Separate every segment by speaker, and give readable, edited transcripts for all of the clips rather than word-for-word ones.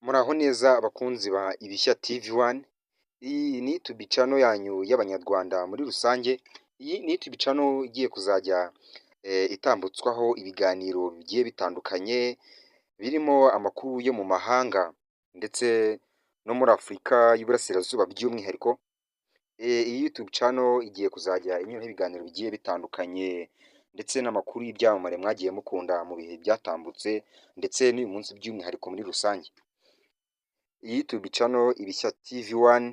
Speaker 1: Muraho neza abakunzi ba Ibishya TV1, iyi ni YouTube channel yanyu y'Abanyarwanda muri rusange, iyi ni YouTube channel igiye kuzajya itambutswaho ibiganiro bigiye bitandukanye, birimo amakuru yo mu mahanga ndetse no muri Afurika y'Iburasirazuba by'umwihariko. Iyi YouTube channel igiye kuzajya inyuraho ibiganiro bigiye bitandukanye ndetse n'amakuru y'ibyamamare mwagiye mukunda mu bihe byatambutse ndetse n'uyu munsi by'umwihariko muri rusange. Iyi YouTube channel Ibishya TV1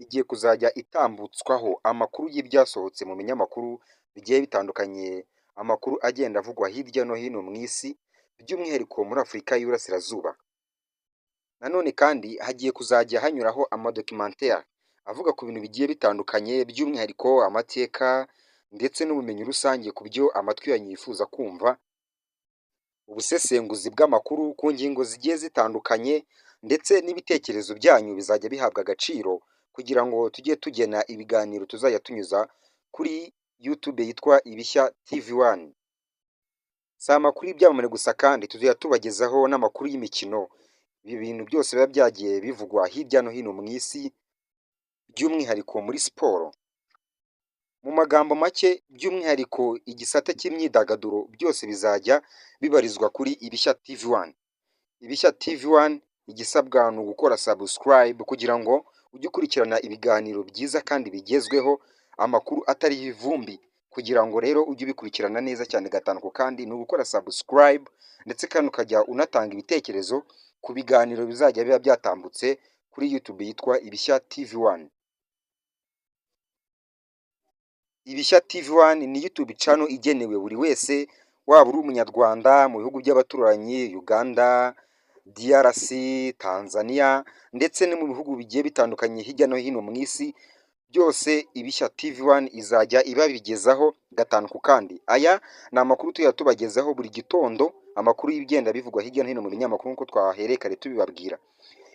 Speaker 1: igiye kuzajya itambutswaho amakuru y'ibyasohotse mu binyamakuru bigiye bitandukanye, amakuru agenda avugwa hirya no hino mu isi by'umwihariko muri Afurika y'Iburasirazuba. Nanone kandi hagiye kuzajya hanyuraho amadocumentaire avuga ku bintu bigiye bitandukanye by'umwihariko amateka ndetse n'ubumenyi rusange ku byo amatwi yanyu yifuza kumva, ubusesenguzi bw'amakuru ku ngingo zigiye zitandukanye ndetse n'ibitekerezo byanyu bizajya bihabwa agaciro kugira ngo tujye tugena ibiganiro tuzajya tunyuza kuri YouTube yitwa Ibishya TV1. Si amakuru y'ibyamamare gusa kandi tuzajya tubagezaho n'amakuru y'imikino, ibi bintu byose biba byagiye bivugwa hirya no hino mu isi by'umwihariko muri siporo. Mu magambo make by'umwihariko igisata cy'imyidagaduro byose bizajya bibarizwa kuri Ibishya TV1. Ibishya TV1 igisabwa ni ugukora subscribe kugira ngo ujye ukurikirana ibiganiro byiza kandi bigezweho, amakuru atari ivumbi, kugira ngo rero ujye ubikurikirana neza cyane gatanu ku kandi ni ugukora subscribe ndetse kandi ukajya unatanga ibitekerezo ku biganiro bizajya biba byatambutse kuri YouTube yitwa Ibishya TV1. Ibishya TV1 ni YouTube channel igenewe buri wese, waba uri umunyarwanda mu bihugu by'abaturanyi Uganda, DRC, Tanzania ndetse no mu bihugu bigiye bitandukanye hirya no hino mu isi, byose Ibishya TV1 izajya ibabigezaho gatanu ku kandi. Aya ni amakuru tujya tubagezaho buri gitondo, amakuru y'ibigenda bivugwa hirya no hino mu binyamakuru nk'uko twahereye kare tubibabwira.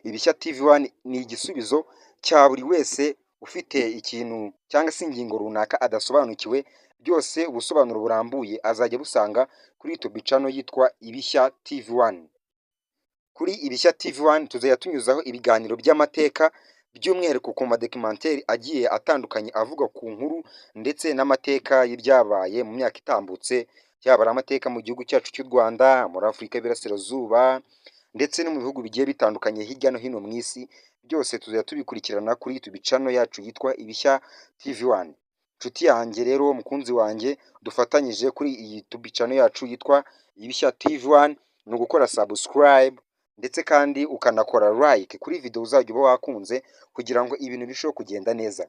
Speaker 1: Ibishya TV1 ni igisubizo cya buri wese ufite ikintu cyangwa se ingingo runaka adasobanukiwe, byose ubusobanuro burambuye azajya busanga kuri YouTube channel yitwa Ibishya TV1. Kuri Ibishya TV1 tuzajya tunyuzaho ibiganiro by'amateka by'umwihariko ku madocumentaire agiye atandukanye avuga ku nkuru ndetse n'amateka y'ibyabaye mu myaka itambutse, yaba ari amateka mu gihugu cyacu cy'u Rwanda, muri Afurika y'Iburasirazuba ndetse no mu bihugu bigiye bitandukanye hirya no hino mu isi, byose tuzajya tubikurikirana kuri YouTube channel yacu yitwa Ibishya TV1. Nshuti yanjye rero, mukunzi wanjye, dufatanyije kuri iyi YouTube channel yacu yitwa Ibishya TV1 ni ugukora subscribe ndetse kandi ukanakora like kuri video uzajya uba wakunze kugira ngo ibintu birusheho kugenda neza.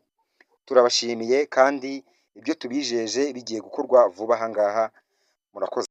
Speaker 1: Turabashimiye kandi ibyo tubijeje bigiye gukorwa vuba aha ngaha. Murakoze.